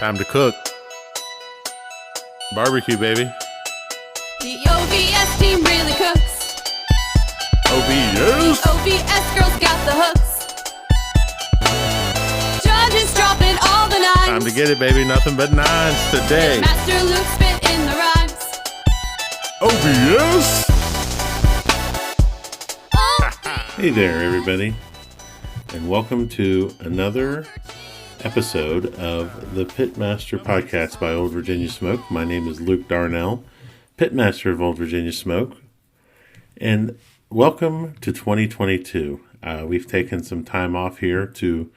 Time to cook. Barbecue, baby. The OVS team really cooks. OVS? The OVS girls got the hooks. Judges dropping all the nines. Time to get it, baby. Nothing but nines today. Master Luke spit in the rhymes. OVS? Oh. Hey there, everybody. And welcome to another episode of the Pitmaster Podcast by Old Virginia Smoke. My name is Luke Darnell, Pitmaster of Old Virginia Smoke. And welcome to 2022. We've taken some time off here to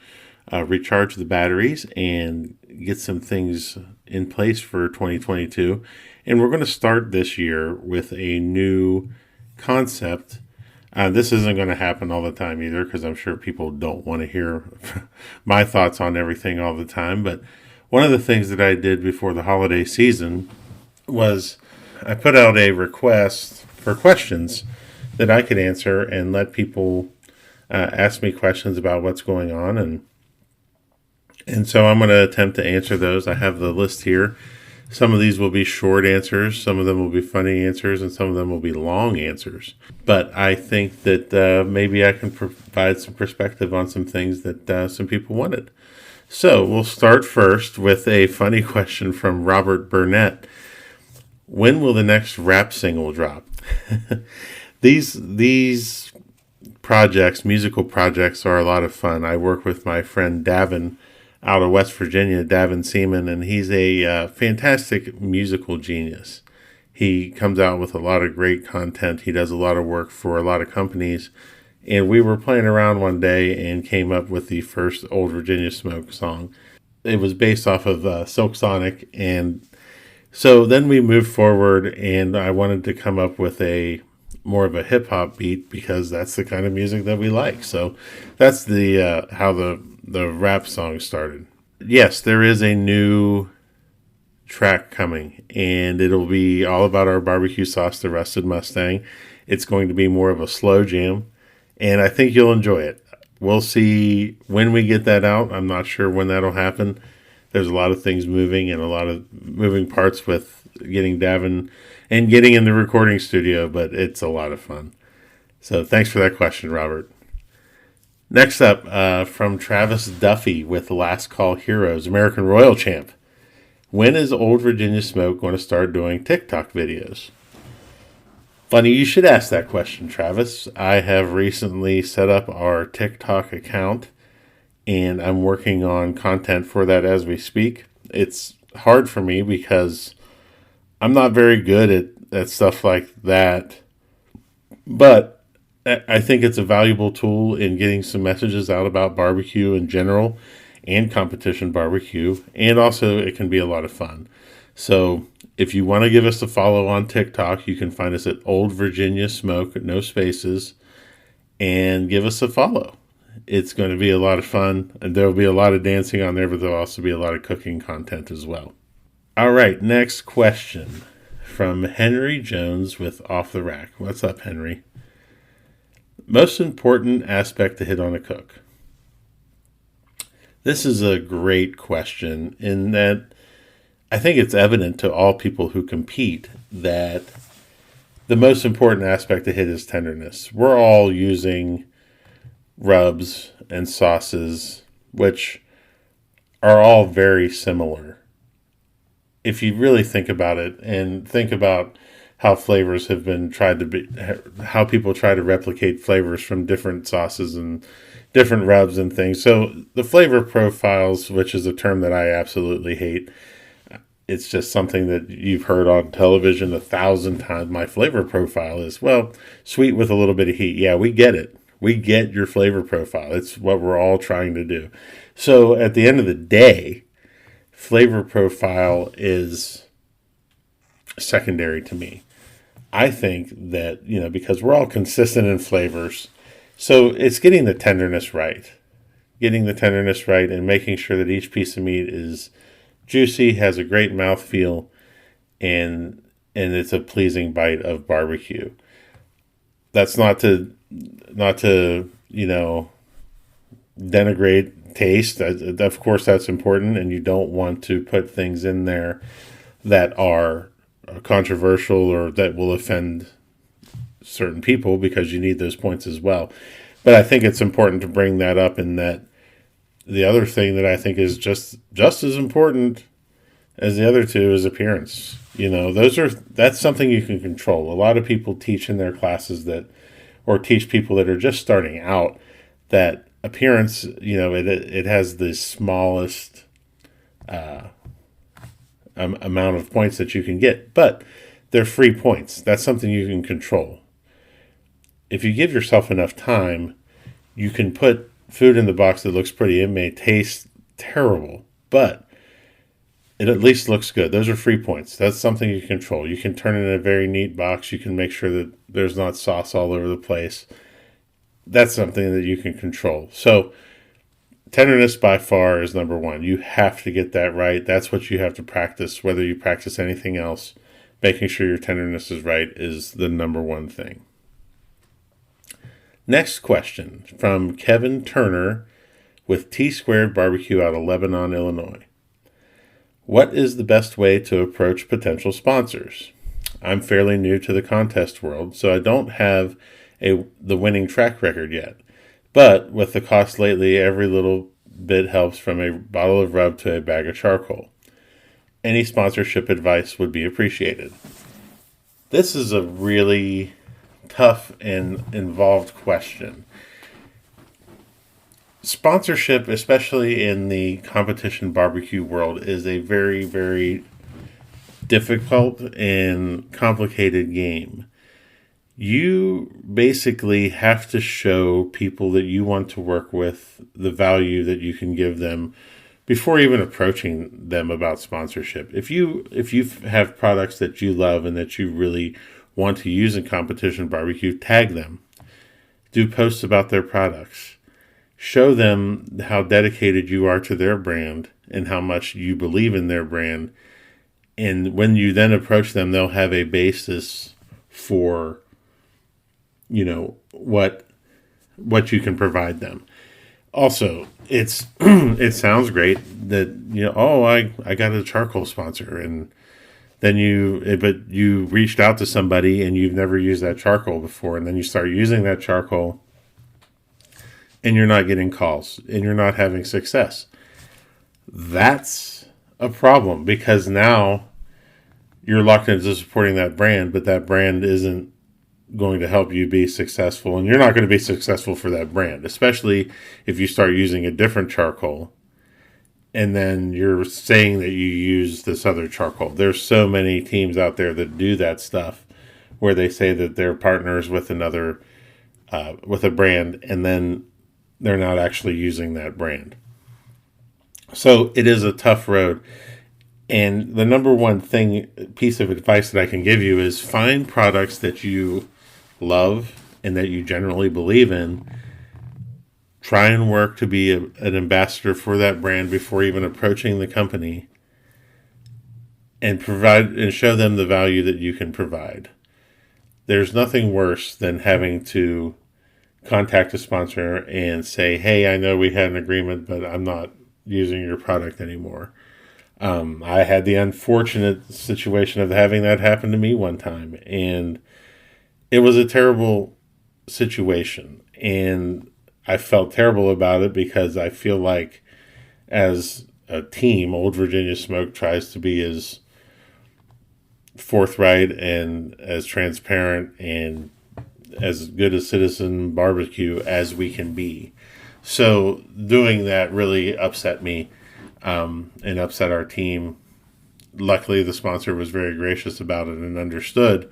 recharge the batteries and get some things in place for 2022. And we're going to start this year with a new concept. This isn't going to happen all the time either, because I'm sure people don't want to hear my thoughts on everything all the time. But one of the things that I did before the holiday season was I put out a request for questions that I could answer and let people ask me questions about what's going on. And so I'm going to attempt to answer those. I have the list here. Some of these will be short answers, some of them will be funny answers, and some of them will be long answers. But I think that maybe I can provide some perspective on some things that some people wanted. So we'll start first with a funny question from Robert Burnett. When will the next rap single drop? These projects, musical projects, are a lot of fun. I work with my friend Davin out of West Virginia, Davin Seaman, and he's a fantastic musical genius. He comes out with a lot of great content. He does a lot of work for a lot of companies. And we were playing around one day and came up with the first Old Virginia Smoke song. It was based off of Silk Sonic. And so then we moved forward, and I wanted to come up with a more of a hip-hop beat because that's the kind of music that we like. So that's the how the rap song started. Yes, there is a new track coming, and it'll be all about our barbecue sauce, the Rusted Mustang. It's going to be more of a slow jam, and I think you'll enjoy it. We'll see when we get that out. I'm not sure when that'll happen. There's a lot of things moving and a lot of moving parts with getting Davin and getting in the recording studio, but it's a lot of fun. So thanks for that question, Robert. Next up, from Travis Duffy with Last Call Heroes, American Royal Champ. When is Old Virginia Smoke going to start doing TikTok videos? Funny you should ask that question, Travis. I have recently set up our TikTok account, and I'm working on content for that as we speak. It's hard for me because I'm not very good at stuff like that, but I think it's a valuable tool in getting some messages out about barbecue in general and competition barbecue, and also it can be a lot of fun. So if you want to give us a follow on TikTok, you can find us at Old Virginia Smoke, no spaces, and give us a follow. It's going to be a lot of fun, and there will be a lot of dancing on there, but there will also be a lot of cooking content as well. All right, next question from Henry Jones with Off the Rack. What's up, Henry? Most important aspect to hit on a cook. This is a great question in that I think it's evident to all people who compete that the most important aspect to hit is tenderness. We're all using rubs and sauces, which are all very similar. If you really think about it and think about how flavors have been how people try to replicate flavors from different sauces and different rubs and things. So the flavor profiles, which is a term that I absolutely hate, it's just something that you've heard on television 1,000 times. My flavor profile is, well, sweet with a little bit of heat. Yeah, we get it. We get your flavor profile. It's what we're all trying to do. So at the end of the day, flavor profile is secondary to me. I think that, because we're all consistent in flavors, so it's getting the tenderness right. Getting the tenderness right and making sure that each piece of meat is juicy, has a great mouthfeel, and it's a pleasing bite of barbecue. That's not to denigrate taste, of course, that's important, and you don't want to put things in there that are controversial or that will offend certain people, because you need those points as well. But I think it's important to bring that up, in that the other thing that I think is just as important as the other two is appearance. That's something you can control. A lot of people teach in their classes or teach people that are just starting out, that appearance, it has the smallest amount of points that you can get, but they're free points. That's something you can control. If you give yourself enough time, you can put food in the box that looks pretty. It may taste terrible, but it at least looks good. Those are free points. That's something you control. You can turn it in a very neat box. You can make sure that there's not sauce all over the place. That's something that you can control. So tenderness by far is number one. You have to get that right. That's what you have to practice, whether you practice anything else. Making sure your tenderness is right is the number one thing. Next question from Kevin Turner with T Squared Barbecue out of Lebanon, Illinois. What is the best way to approach potential sponsors? I'm fairly new to the contest world, so I don't have the winning track record yet. But with the cost lately, every little bit helps, from a bottle of rub to a bag of charcoal. Any sponsorship advice would be appreciated. This is a really tough and involved question. Sponsorship, especially in the competition barbecue world, is a very, very difficult and complicated game. You basically have to show people that you want to work with the value that you can give them before even approaching them about sponsorship. If you have products that you love and that you really want to use in competition barbecue, tag them. Do posts about their products. Show them how dedicated you are to their brand and how much you believe in their brand. And when you then approach them, they'll have a basis for, what you can provide them. Also, it sounds great that, I got a charcoal sponsor, and then you reached out to somebody and you've never used that charcoal before, and then you start using that charcoal and you're not getting calls and you're not having success. That's a problem, because now you're locked into supporting that brand, but that brand isn't going to help you be successful, and you're not going to be successful for that brand, especially if you start using a different charcoal and then you're saying that you use this other charcoal. There's so many teams out there that do that stuff, where they say that they're partners with another with a brand, and then they're not actually using that brand. So it is a tough road. And the number one piece of advice that I can give you is find products that you love and that you generally believe in. Try and work to be an ambassador for that brand before even approaching the company, and provide and show them the value that you can provide. There's nothing worse than having to contact a sponsor and say, hey, I know we had an agreement, but I'm not using your product anymore. I had the unfortunate situation of having that happen to me one time, and it was a terrible situation, and I felt terrible about it, because I feel like, as a team, Old Virginia Smoke tries to be as forthright and as transparent and as good a citizen barbecue as we can be. So doing that really upset me, and upset our team. Luckily, the sponsor was very gracious about it and understood.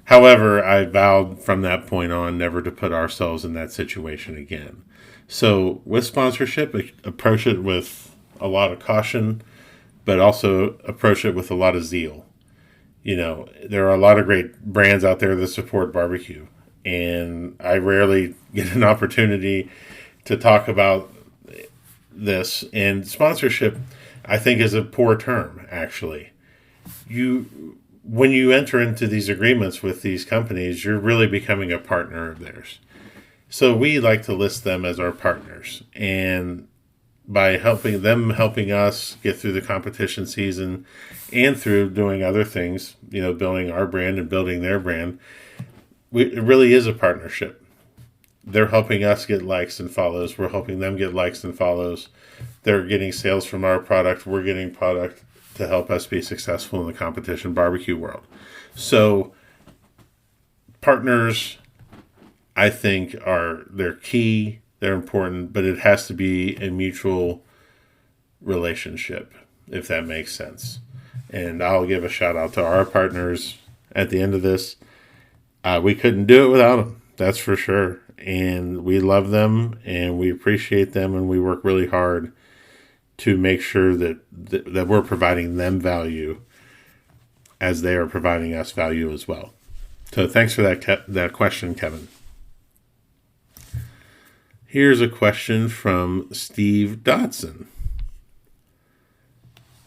However, I vowed from that point on never to put ourselves in that situation again. So with sponsorship, approach it with a lot of caution, but also approach it with a lot of zeal. There are a lot of great brands out there that support barbecue, and I rarely get an opportunity to talk about this. And sponsorship, I think, is a poor term, actually. When you enter into these agreements with these companies, you're really becoming a partner of theirs. So we like to list them as our partners. And by helping us get through the competition season and through doing other things, building our brand and building their brand. It really is a partnership. They're helping us get likes and follows. We're helping them get likes and follows. They're getting sales from our product. We're getting product to help us be successful in the competition barbecue world. So partners, I think, they're key. They're important, but it has to be a mutual relationship, if that makes sense. And I'll give a shout out to our partners at the end of this. We couldn't do it without them, that's for sure. And we love them and we appreciate them, and we work really hard to make sure that we're providing them value as they are providing us value as well. So thanks for that question, Kevin. Here's a question from Steve Dotson.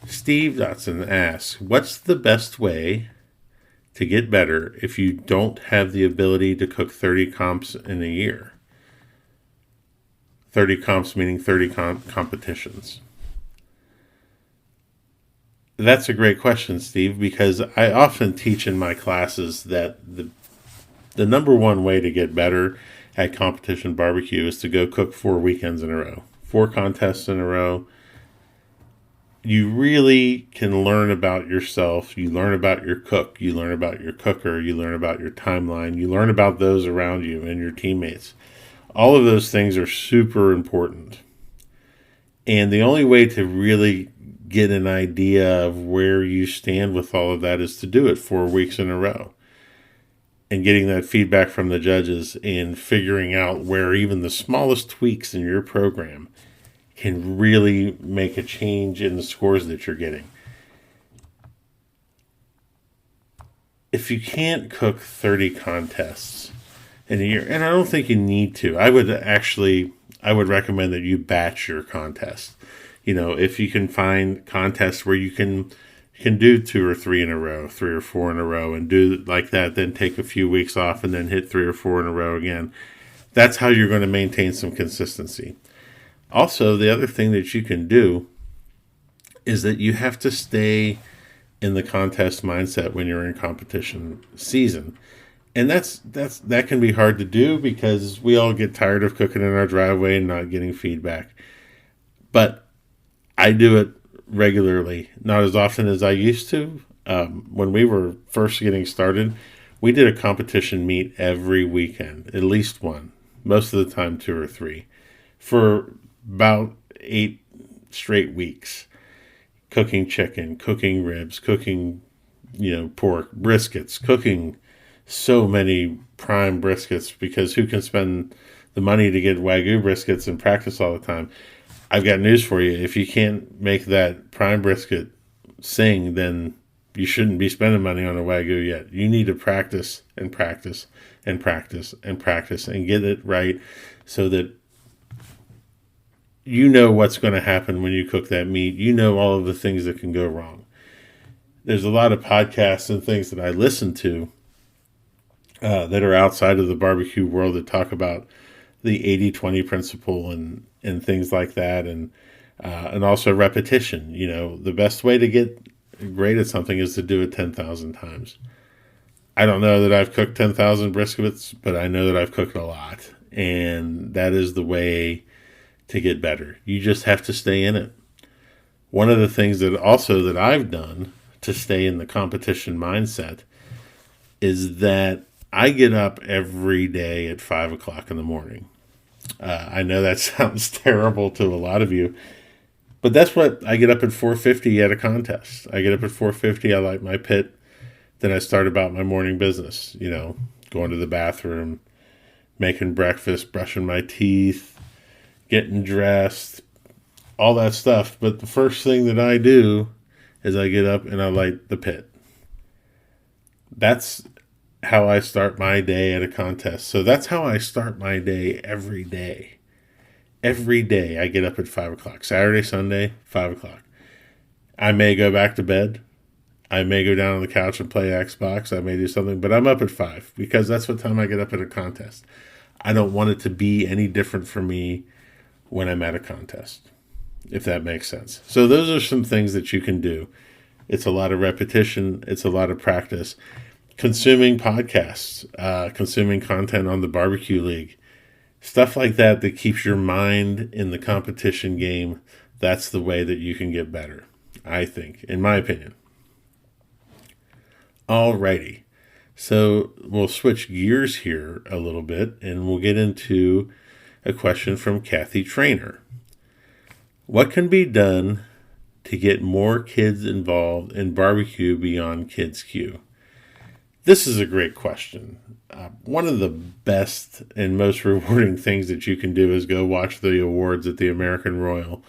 Steve Dotson asks, what's the best way to get better if you don't have the ability to cook 30 comps in a year? 30 comps meaning 30 competitions. That's a great question, Steve, because I often teach in my classes that the number one way to get better at competition barbecue is to go cook 4 weekends in a row, 4 contests in a row. You really can learn about yourself. You learn about your cook. You learn about your cooker. You learn about your timeline. You learn about those around you and your teammates. All of those things are super important. And the only way to really get an idea of where you stand with all of that is to do it 4 weeks in a row. And getting that feedback from the judges and figuring out where even the smallest tweaks in your program can really make a change in the scores that you're getting. If you can't cook 30 contests in a year, and I don't think you need to, I would recommend that you batch your contests. If you can find contests where you can do 2 or 3 in a row, 3 or 4 in a row, and do like that, then take a few weeks off and then hit 3 or 4 in a row again. That's how you're going to maintain some consistency. Also, the other thing that you can do is that you have to stay in the contest mindset when you're in competition season. And that can be hard to do because we all get tired of cooking in our driveway and not getting feedback. But I do it regularly, not as often as I used to. When we were first getting started, we did a competition meet every weekend, at least one, most of the time 2 or 3, for about 8 straight weeks. Cooking chicken, cooking ribs, cooking, pork, briskets, cooking so many prime briskets, because who can spend the money to get Wagyu briskets and practice all the time? I've got news for you. If you can't make that prime brisket sing, then you shouldn't be spending money on a Wagyu yet. You need to practice and practice and practice and practice and get it right so that you know what's going to happen when you cook that meat. You know all of the things that can go wrong. There's a lot of podcasts and things that I listen to that are outside of the barbecue world that talk about the 80-20 principle and things like that, and also repetition. The best way to get great at something is to do it 10,000 times. I don't know that I've cooked 10,000 briskets, but I know that I've cooked a lot, and that is the way to get better. You just have to stay in it. One of the things that I've done to stay in the competition mindset is that I get up every day at 5 o'clock in the morning. I know that sounds terrible to a lot of you, but that's what I get up at 4:50 at a contest. I get up at 4:50. I light my pit. Then I start about my morning business, going to the bathroom, making breakfast, brushing my teeth, getting dressed, all that stuff. But the first thing that I do is I get up and I light the pit. That's how I start my day at a contest. So that's how I start my day every day. Every day I get up at 5 o'clock. Saturday, Sunday, 5 o'clock. I may go back to bed. I may go down on the couch and play Xbox. I may do something, but I'm up at 5 because that's what time I get up at a contest. I don't want it to be any different for me when I'm at a contest. if that makes sense. So those are some things that you can do. It's a lot of repetition. It's a lot of practice. Consuming podcasts, consuming content on the Barbecue League, stuff like that that keeps your mind in the competition game. That's the way that you can get better, I think, in my opinion. Alrighty. So we'll switch gears here a little bit and we'll get into a question from Kathy Trainer. What can be done to get more kids involved in barbecue beyond Kids Q? This is a great question. One of the best and most rewarding things that you can do is go watch the awards at the American Royal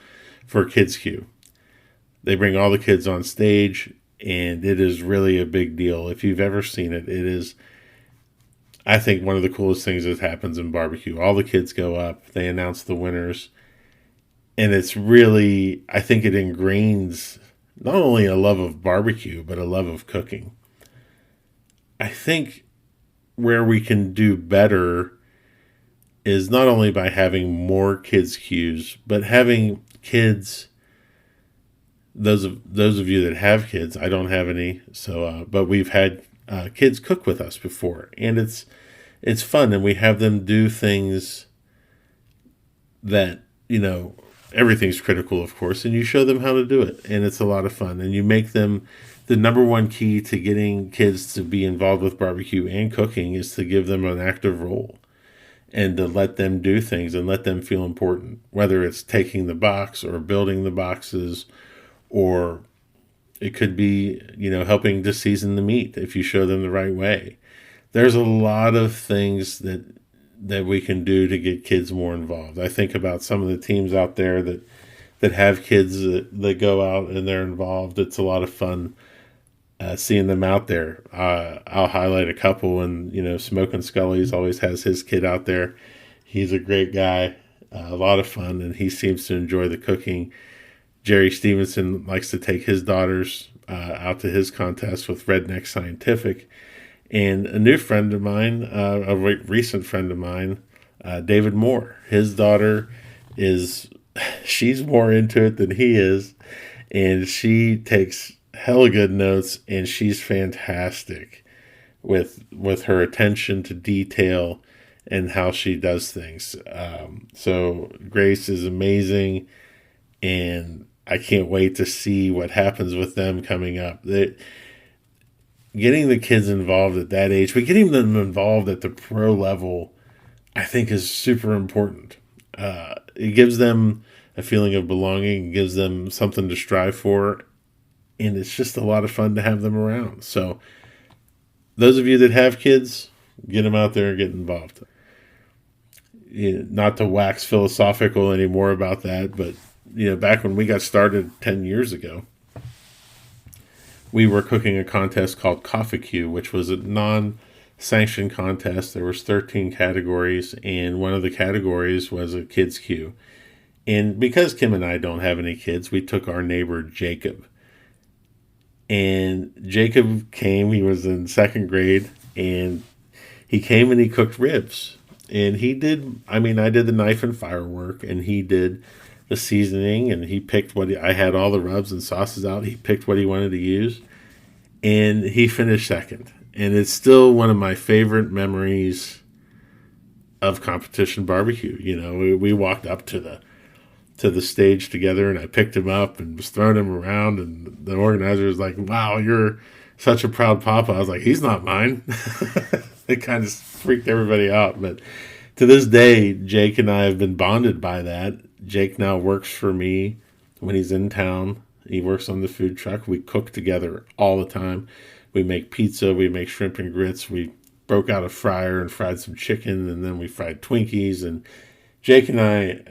for Kids Q. They bring all the kids on stage, and it is really a big deal. If you've ever seen it, it is, I think, one of the coolest things that happens in barbecue. All the kids go up, they announce the winners, and it's really, I think it ingrains not only a love of barbecue, but a love of cooking. I think where we can do better is not only by having more kids cues, but having kids. Those of you that have kids, I don't have any, so but we've had kids cook with us before, and it's fun, and we have them do things that everything's critical, of course, and you show them how to do it, and it's a lot of fun, and you make them. The number one key to getting kids to be involved with barbecue and cooking is to give them an active role and to let them do things and let them feel important, whether it's taking the box or building the boxes, or it could be, helping to season the meat if you show them the right way. There's a lot of things that we can do to get kids more involved. I think about some of the teams out there that have kids that go out and they're involved. It's a lot of fun seeing them out there. I'll highlight a couple, and Smokin' Scully's always has his kid out there. He's a great guy, a lot of fun, and he seems to enjoy the cooking. Jerry Stevenson likes to take his daughters out to his contest with Redneck Scientific. And a new friend of mine, a recent friend of mine, David Moore, his daughter she's more into it than he is, and she takes hella good notes, and she's fantastic with her attention to detail and how she does things. So Grace is amazing, and I can't wait to see what happens with them coming up. Getting the kids involved at that age, but getting them involved at the pro level, I think is super important. It gives them a feeling of belonging, gives them something to strive for, and it's just a lot of fun to have them around. So those of you that have kids, get them out there and get involved. Not to wax philosophical anymore about that, but back when we got started 10 years ago, we were cooking a contest called Coffee Q, which was a non-sanctioned contest. There was 13 categories, and one of the categories was a kids Q. And because Kim and I don't have any kids, we took our neighbor Jacob. And Jacob came, he was in second grade, and he came and he cooked ribs. And I did the knife and firework, and he did the seasoning, and he picked I had all the rubs and sauces out. He picked what he wanted to use, and he finished second. And it's still one of my favorite memories of competition barbecue. We walked up to the stage together, and I picked him up and was throwing him around, and the organizer was like, "Wow, you're such a proud papa." I was like, "He's not mine." It kind of freaked everybody out, but to this day, Jake and I have been bonded by that. Jake now works for me when he's in town. He works on the food truck. We cook together all the time. We make pizza. We make shrimp and grits. We broke out a fryer and fried some chicken, and then we fried Twinkies. And Jake and I,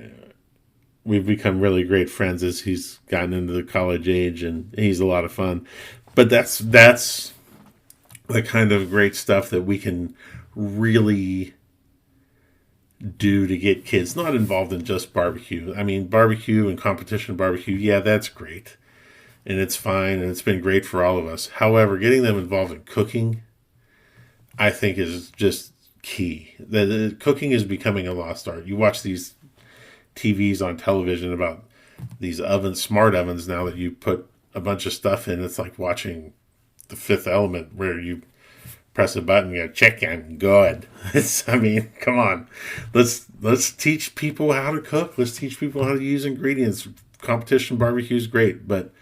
we've become really great friends as he's gotten into the college age, and he's a lot of fun. But that's the kind of great stuff that we can really do to get kids not involved in just barbecue. I mean, barbecue and competition barbecue, yeah, that's great. And it's fine, and it's been great for all of us. However, getting them involved in cooking, I think, is just key. The cooking is becoming a lost art. You watch these TVs on television about these ovens, smart ovens now that you put a bunch of stuff in. It's like watching The Fifth Element, where you press a button, you go, chicken, good. I mean, come on, let's teach people how to cook. Let's teach people how to use ingredients. Competition barbecue is great, but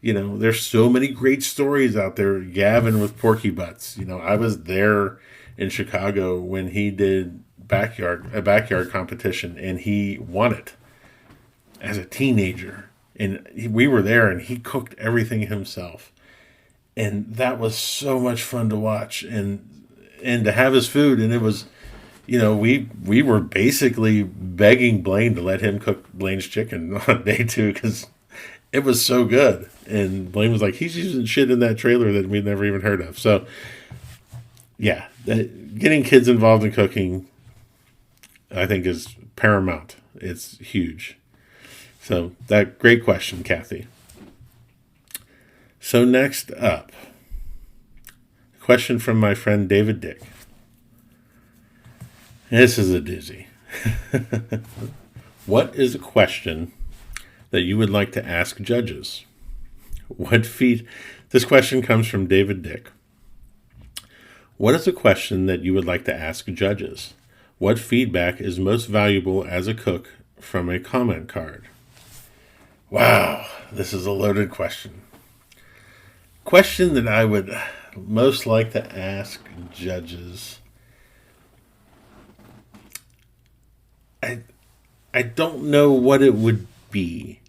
there's so many great stories out there. Gavin with Porky Butts. I was there in Chicago when he did a backyard competition, and he won it as a teenager. And we were there, and he cooked everything himself, and that was so much fun to watch and to have his food. And it was, we were basically begging Blaine to let him cook Blaine's chicken on day 2 because it was so good. And Blaine was like, he's using shit in that trailer that we'd never even heard of. So, yeah, getting kids involved in cooking, I think, is paramount. It's huge. So, great question, Kathy. So, next up, a question from my friend David Dick. This is a doozy. What is a question that you would like to ask judges? This question comes from David Dick. What is a question that you would like to ask judges? What feedback is most valuable as a cook from a comment card? Wow, this is a loaded question. Question that I would most like to ask judges. I don't know what it would be.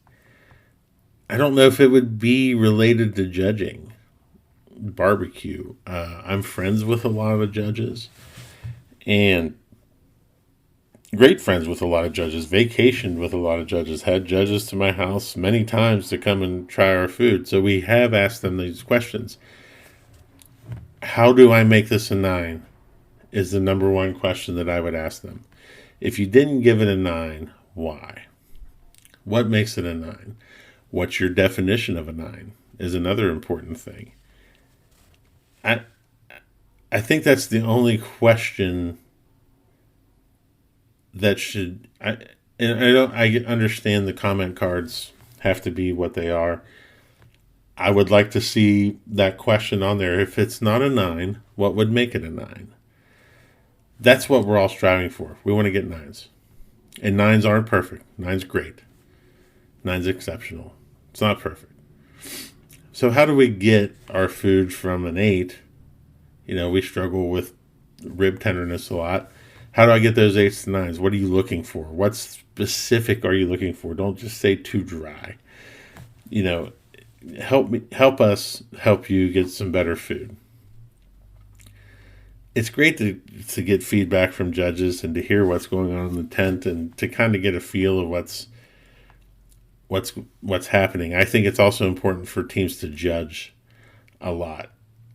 I don't know if it would be related to judging barbecue. I'm friends with a lot of judges, and great friends with a lot of judges, vacationed with a lot of judges, had judges to my house many times to come and try our food. So we have asked them these questions. How do I make this a 9 is the number one question that I would ask them. If you didn't give it a 9, why? What makes it a 9? What's your definition of a 9 is another important thing. I think that's the only question that should. I understand the comment cards have to be what they are. I would like to see that question on there. If it's not a 9, what would make it a 9? That's what we're all striving for. We want to get 9s. And 9s aren't perfect. 9's great. 9's exceptional. It's not perfect. So how do we get our food from an 8? We struggle with rib tenderness a lot. How do I get those 8s to 9s? What are you looking for? What specific are you looking for? Don't just say too dry. Help us help you get some better food. It's great to get feedback from judges and to hear what's going on in the tent and to kind of get a feel of what's happening. I think it's also important for teams to judge a lot.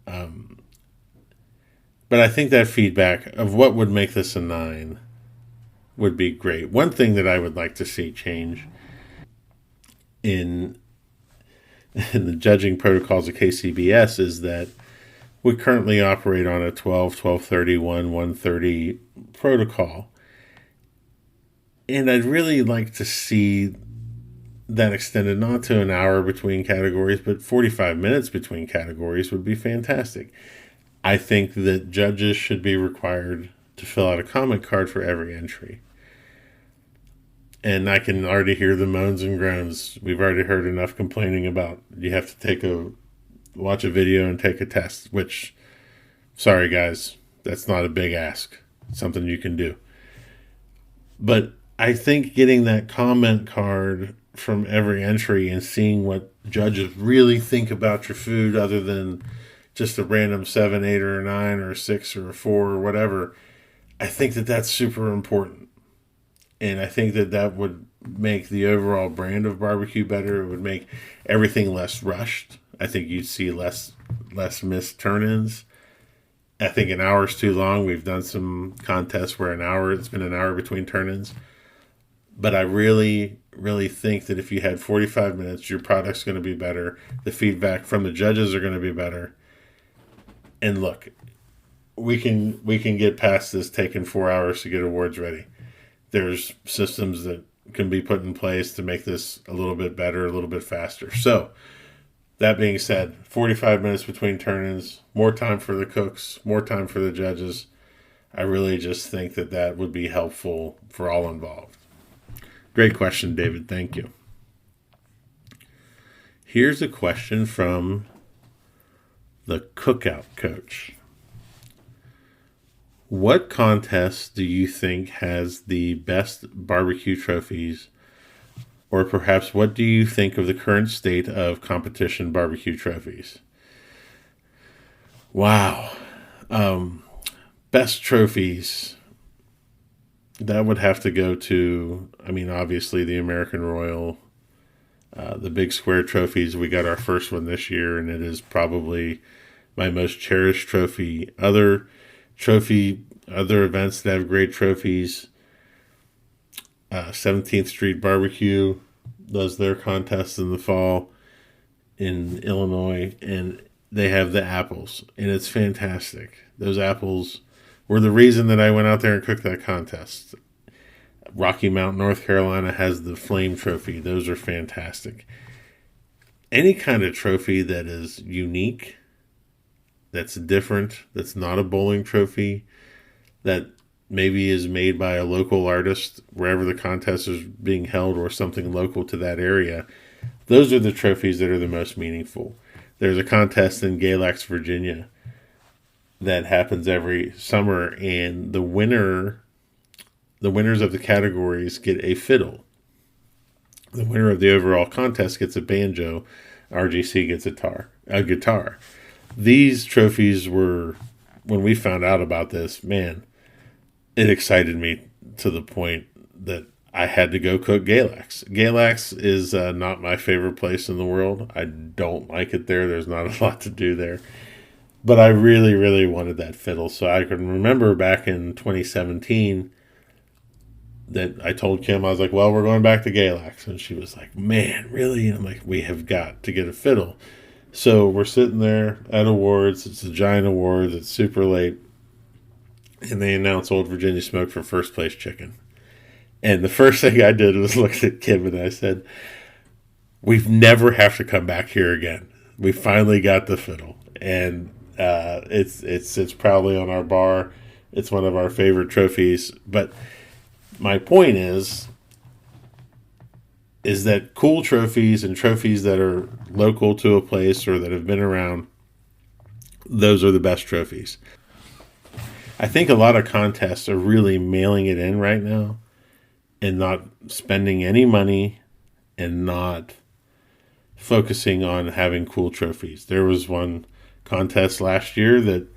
But I think that feedback of what would make this a 9 would be great. One thing that I would like to see change in the judging protocols of KCBS is that we currently operate on a 12, 1231, 130 protocol. And I'd really like to see that extended not to an hour between categories, but 45 minutes between categories would be fantastic. I think that judges should be required to fill out a comment card for every entry. And I can already hear the moans and groans. We've already heard enough complaining about you have to watch a video and take a test, which, sorry guys, that's not a big ask. It's something you can do. But I think getting that comment card from every entry and seeing what judges really think about your food other than just a random 7, 8, or a 9, or a 6, or a 4, or whatever, I think that that's super important. And I think that would make the overall brand of barbecue better. It would make everything less rushed. I think you'd see less missed turn-ins. I think an hour is too long. We've done some contests where it's been an hour between turn-ins. But I really, really think that if you had 45 minutes, your product's going to be better. The feedback from the judges are going to be better. And look, we can get past this taking 4 hours to get awards ready. There's systems that can be put in place to make this a little bit better, a little bit faster. So, that being said, 45 minutes between turn-ins, more time for the cooks, more time for the judges. I really just think that that would be helpful for all involved. Great question, David. Thank you. Here's a question from the cookout coach. What contest do you think has the best barbecue trophies? Or perhaps what do you think of the current state of competition barbecue trophies? Wow. Best trophies. That would have to go to, obviously the American Royal, the big square trophies. We got our first one this year, and it is probably my most cherished trophy. Other events that have great trophies. 17th Street Barbecue does their contests in the fall in Illinois, and they have the apples, and it's fantastic. Those apples were the reason that I went out there and cooked that contest. Rocky Mount, North Carolina has the Flame Trophy. Those are fantastic. Any kind of trophy that is unique, that's different, that's not a bowling trophy, that maybe is made by a local artist wherever the contest is being held or something local to that area, those are the trophies that are the most meaningful. There's a contest in Galax, Virginia that happens every summer, and the winners of the categories get a fiddle. The winner of the overall contest gets a banjo. RGC gets a guitar. These trophies were, when we found out about this, man, it excited me to the point that I had to go cook Galax. Galax is not my favorite place in the world. I don't like it there. There's not a lot to do there. But I really, really wanted that fiddle. So I can remember back in 2017 that I told Kim, I was like, well, we're going back to Galax. And she was like, man, really? And I'm like, we have got to get a fiddle. So we're sitting there at awards. It's a giant awards. It's super late. And they announced Old Virginia Smoke for first place chicken. And the first thing I did was look at Kim and I said, we've never have to come back here again. We finally got the fiddle. And it's probably on our bar. It's one of our favorite trophies. But my point is that cool trophies and trophies that are local to a place or that have been around, those are the best trophies. I think a lot of contests are really mailing it in right now and not spending any money and not focusing on having cool trophies. There was one contest last year that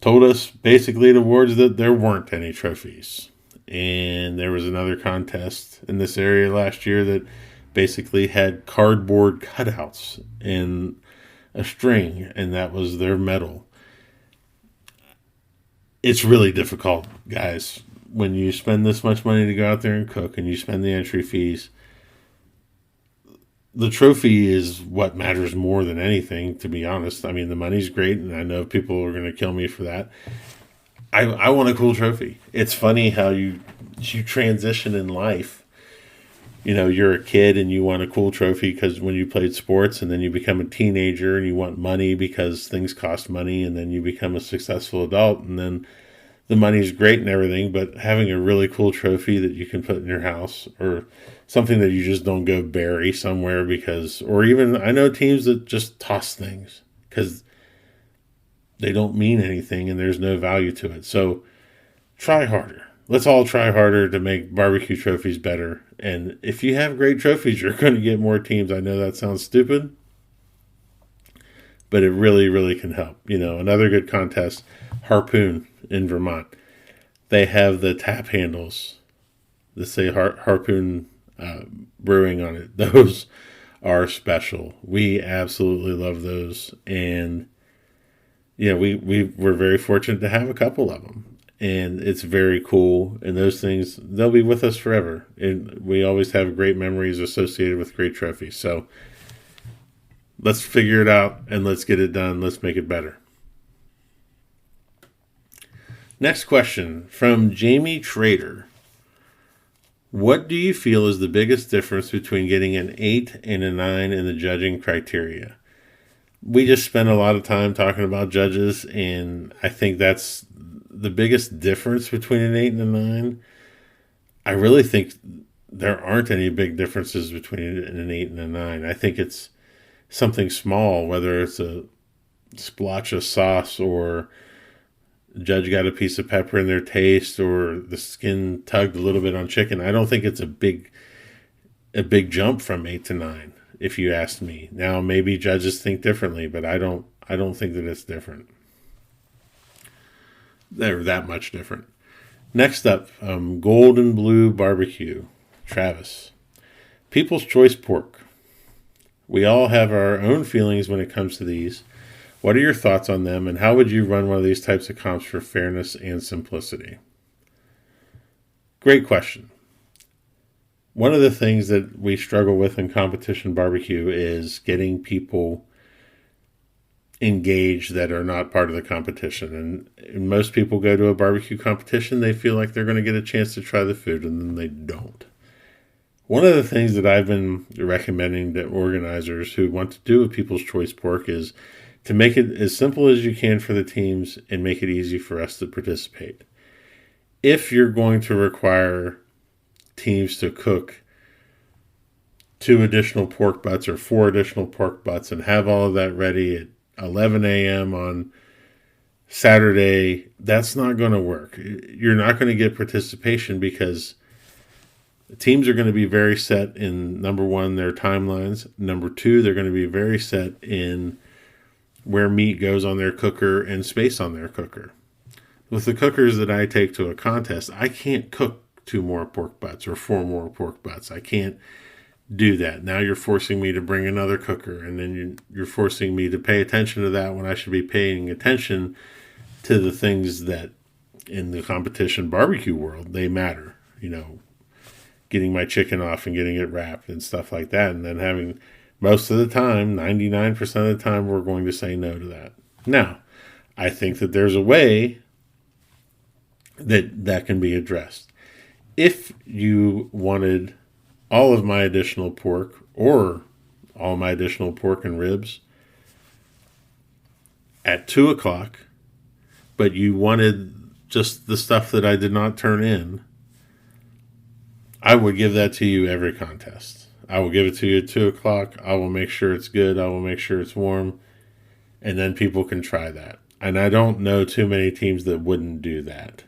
told us basically at awards that there weren't any trophies. And there was another contest in this area last year that basically had cardboard cutouts and a string, and that was their medal. It's really difficult, guys, when you spend this much money to go out there and cook and you spend the entry fees. The trophy is what matters more than anything, to be honest. I mean, the money's great, and I know people are going to kill me for that. I want a cool trophy. It's funny how you transition in life. You know, you're a kid and you want a cool trophy because when you played sports, and then you become a teenager and you want money because things cost money, and then you become a successful adult, and then the money's great and everything, but having a really cool trophy that you can put in your house or something that you just don't go bury somewhere because, or even I know teams that just toss things because they don't mean anything and there's no value to it. So try harder. Let's all try harder to make barbecue trophies better. And if you have great trophies, you're going to get more teams. I know that sounds stupid, but it really, really can help. You know, another good contest, Harpoon in Vermont. They have the tap handles that say Harpoon Brewing on it. Those are special. We absolutely love those. And yeah, we're very fortunate to have a couple of them, and it's very cool. And those things, they'll be with us forever. And we always have great memories associated with great trophies. So let's figure it out and let's get it done. Let's make it better. Next question from Jamie Trader. What do you feel is the biggest difference between getting an 8 and a 9 in the judging criteria? We just spend a lot of time talking about judges, and I think that's the biggest difference between an 8 and a 9. I really think there aren't any big differences between an 8 and a 9. I think it's something small, whether it's a splotch of sauce or the judge got a piece of pepper in their taste or the skin tugged a little bit on chicken. I don't think it's a big jump from 8 to 9 if you ask me. Now maybe judges think differently, but I don't think that it's different. They're that much different. Next up, golden blue barbecue. Travis. People's choice pork. We all have our own feelings when it comes to these. What are your thoughts on them, and how would you run one of these types of comps for fairness and simplicity? Great question. One of the things that we struggle with in competition barbecue is getting people engaged that are not part of the competition. And most people go to a barbecue competition, they feel like they're going to get a chance to try the food, and then they don't. One of the things that I've been recommending to organizers who want to do a People's Choice Pork is to make it as simple as you can for the teams and make it easy for us to participate. If you're going to require teams to cook 2 additional pork butts or 4 additional pork butts and have all of that ready at 11 a.m. on Saturday, that's not going to work. You're not going to get participation because teams are going to be very set in, number one, their timelines. Number two, they're going to be very set in where meat goes on their cooker and space on their cooker. With the cookers that I take to a contest, I can't cook 2 more pork butts or 4 more pork butts. I can't do that. Now you're forcing me to bring another cooker, and then you're forcing me to pay attention to that when I should be paying attention to the things that in the competition barbecue world, they matter. Getting my chicken off and getting it wrapped and stuff like that, and then having most of the time, 99% of the time, we're going to say no to that. Now, I think that there's a way that can be addressed. If you wanted all of my additional pork or all my additional pork and ribs at 2 o'clock, but you wanted just the stuff that I did not turn in, I would give that to you every contest. I will give it to you at 2 o'clock. I will make sure it's good. I will make sure it's warm. And then people can try that. And I don't know too many teams that wouldn't do that.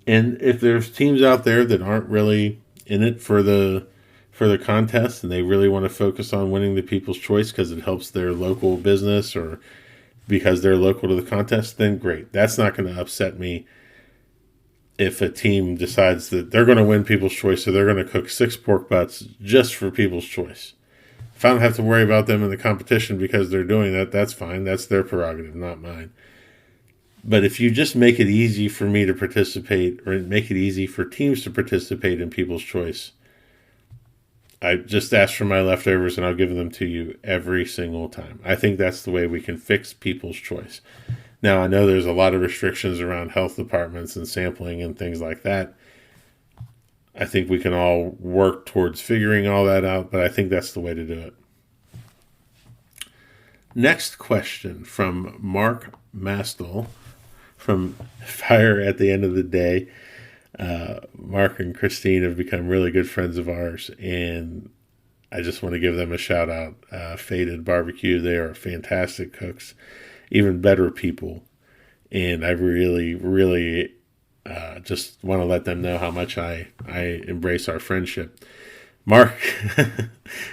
And if there's teams out there that aren't really in it for the contest and they really want to focus on winning the People's Choice because it helps their local business or because they're local to the contest, then great. That's not going to upset me if a team decides that they're going to win People's Choice, so they're going to cook 6 pork butts just for People's Choice. If I don't have to worry about them in the competition because they're doing that, that's fine. That's their prerogative, not mine. But if you just make it easy for me to participate or make it easy for teams to participate in People's Choice, I just ask for my leftovers and I'll give them to you every single time. I think that's the way we can fix People's Choice. Now, I know there's a lot of restrictions around health departments and sampling and things like that. I think we can all work towards figuring all that out, but I think that's the way to do it. Next question from Mark Mastel from Fire at the End of the Day. Mark and Christine have become really good friends of ours, and I just want to give them a shout out. Faded Barbecue, they are fantastic cooks, even better people, and I really, really just want to let them know how much I embrace our friendship. Mark,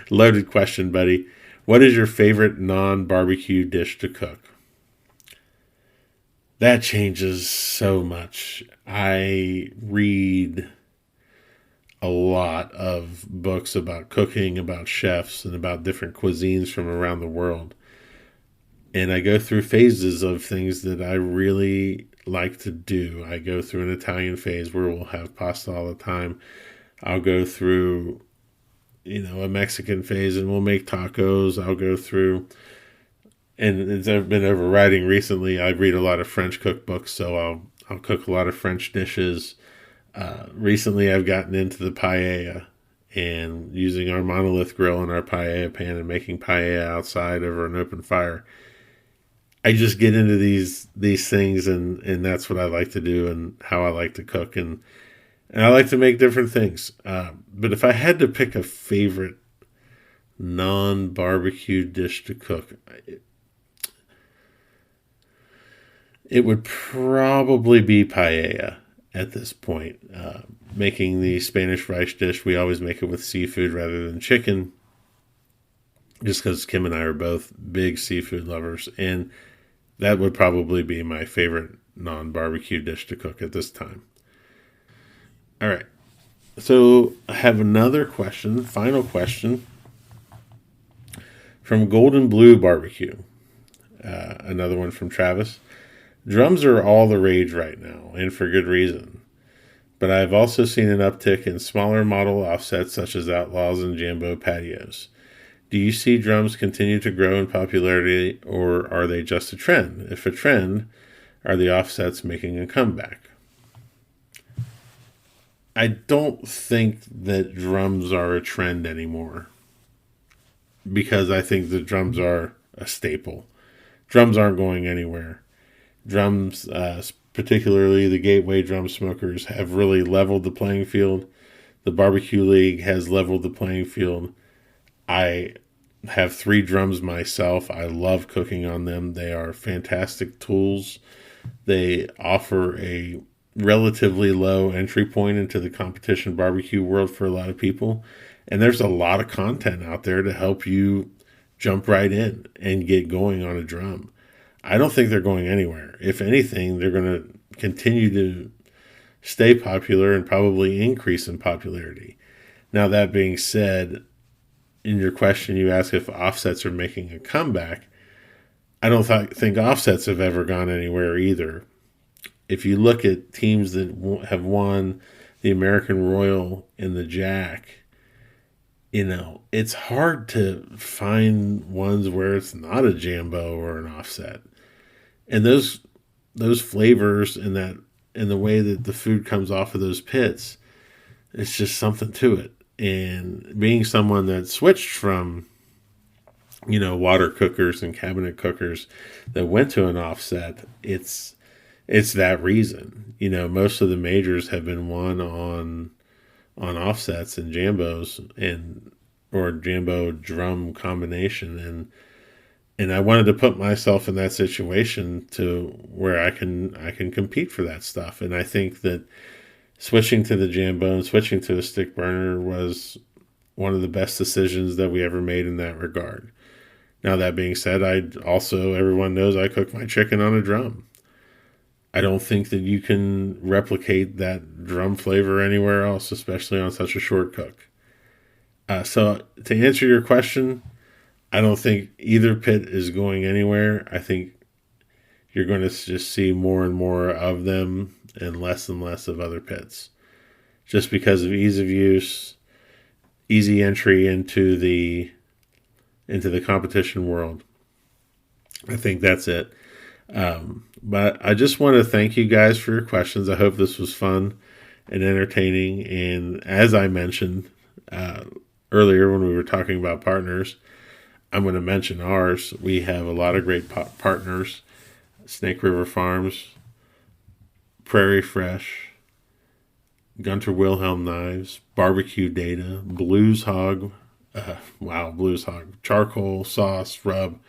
loaded question, buddy. What is your favorite non-barbecue dish to cook? That changes so much. I read a lot of books about cooking, about chefs, and about different cuisines from around the world. And I go through phases of things that I really like to do. I go through an Italian phase where we'll have pasta all the time. I'll go through, a Mexican phase and we'll make tacos. I'll go through, and as I've been over writing recently, I read a lot of French cookbooks, so I'll cook a lot of French dishes. Recently, I've gotten into the paella and using our monolith grill and our paella pan and making paella outside over an open fire. I just get into these things, and that's what I like to do and how I like to cook, and I like to make different things. But if I had to pick a favorite non-barbecue dish to cook, it would probably be paella at this point. Making the Spanish rice dish, we always make it with seafood rather than chicken, just because Kim and I are both big seafood lovers, and that would probably be my favorite non-barbecue dish to cook at this time. All right. So I have another question, final question from Golden Blue Barbecue. Another one from Travis. Drums are all the rage right now, and for good reason. But I've also seen an uptick in smaller model offsets such as Outlaws and Jambo patios. Do you see drums continue to grow in popularity, or are they just a trend? If a trend, are the offsets making a comeback? I don't think that drums are a trend anymore because I think the drums are a staple. Drums aren't going anywhere. Drums, particularly the gateway drum smokers, have really leveled the playing field. The barbecue league has leveled the playing field. I have 3 drums myself. I love cooking on them. They are fantastic tools. They offer a relatively low entry point into the competition barbecue world for a lot of people. And there's a lot of content out there to help you jump right in and get going on a drum. I don't think they're going anywhere. If anything, they're going to continue to stay popular and probably increase in popularity. Now, that being said, in your question, you ask if offsets are making a comeback. I don't think offsets have ever gone anywhere either. If you look at teams that have won the American Royal and the Jack, it's hard to find ones where it's not a Jambo or an offset. And those flavors and the way that the food comes off of those pits, it's just something to it. And being someone that switched from, water cookers and cabinet cookers that went to an offset, it's that reason. Most of the majors have been won on offsets and Jambos or Jambo drum combination, and I wanted to put myself in that situation to where I can compete for that stuff. And I think that switching to the Jambo and switching to a stick burner was one of the best decisions that we ever made in that regard. Now, that being said, everyone knows I cook my chicken on a drum. I don't think that you can replicate that drum flavor anywhere else, especially on such a short cook. So to answer your question, I don't think either pit is going anywhere. I think you're going to just see more and more of them and less of other pits, just because of ease of use, easy entry into the competition world. I think that's it. But I just want to thank you guys for your questions. I hope this was fun and entertaining. And as I mentioned earlier when we were talking about partners, I'm going to mention ours. We have a lot of great partners: Snake River Farms, Prairie Fresh, Gunter Wilhelm Knives, Barbecue Data, Blues Hog, Blues Hog, charcoal, sauce, rub.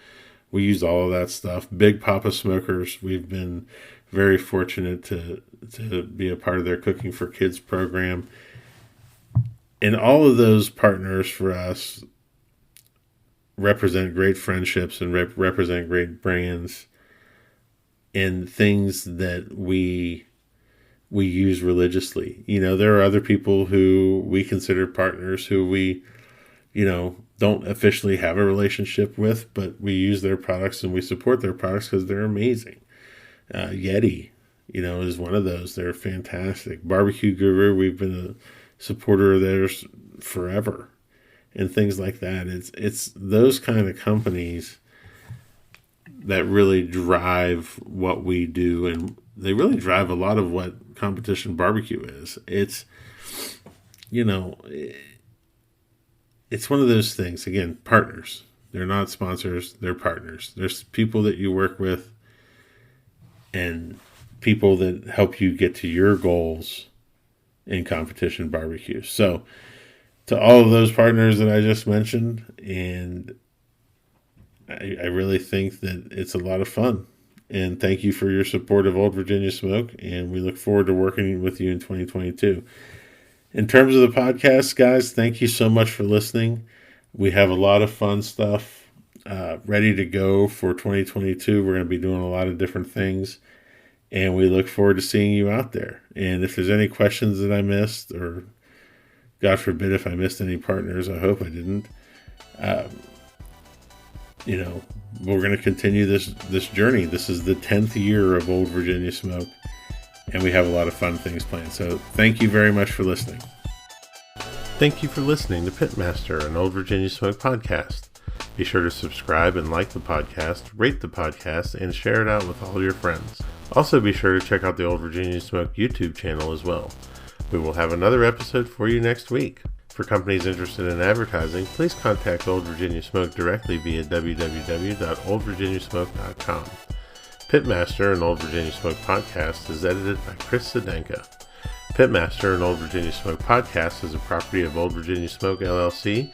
We use all of that stuff. Big Papa Smokers. We've been very fortunate to be a part of their Cooking for Kids program. And all of those partners for us represent great friendships and represent great brands and things that we use religiously. There are other people who we consider partners who we, don't officially have a relationship with, but we use their products and we support their products because they're amazing. Yeti, is one of those. They're fantastic. Barbecue Guru, we've been a supporter of theirs forever, and things like that. It's those kind of companies that really drive what we do, and they really drive a lot of what competition barbecue is. It's, you know, it's one of those things. Again, partners. They're not sponsors. They're partners. There's people that you work with and people that help you get to your goals in competition barbecue. So to all of those partners that I just mentioned, and I really think that it's a lot of fun. And thank you for your support of Old Virginia Smoke, and we look forward to working with you in 2022. In terms of the podcast, guys, thank you so much for listening. We have a lot of fun stuff ready to go for 2022. We're going to be doing a lot of different things, and we look forward to seeing you out there. And if there's any questions that I missed, or God forbid if I missed any partners, I hope I didn't. We're going to continue this journey. This is the 10th year of Old Virginia Smoke, and we have a lot of fun things planned. So thank you very much for listening. Thank you for listening to Pitmaster, an Old Virginia Smoke podcast. Be sure to subscribe and like the podcast, rate the podcast, and share it out with all your friends. Also be sure to check out the Old Virginia Smoke YouTube channel as well. We will have another episode for you next week. For companies interested in advertising, please contact Old Virginia Smoke directly via www.oldvirginiasmoke.com. Pitmaster, an Old Virginia Smoke podcast, is edited by Chris Sedenka. Pitmaster, an Old Virginia Smoke podcast, is a property of Old Virginia Smoke LLC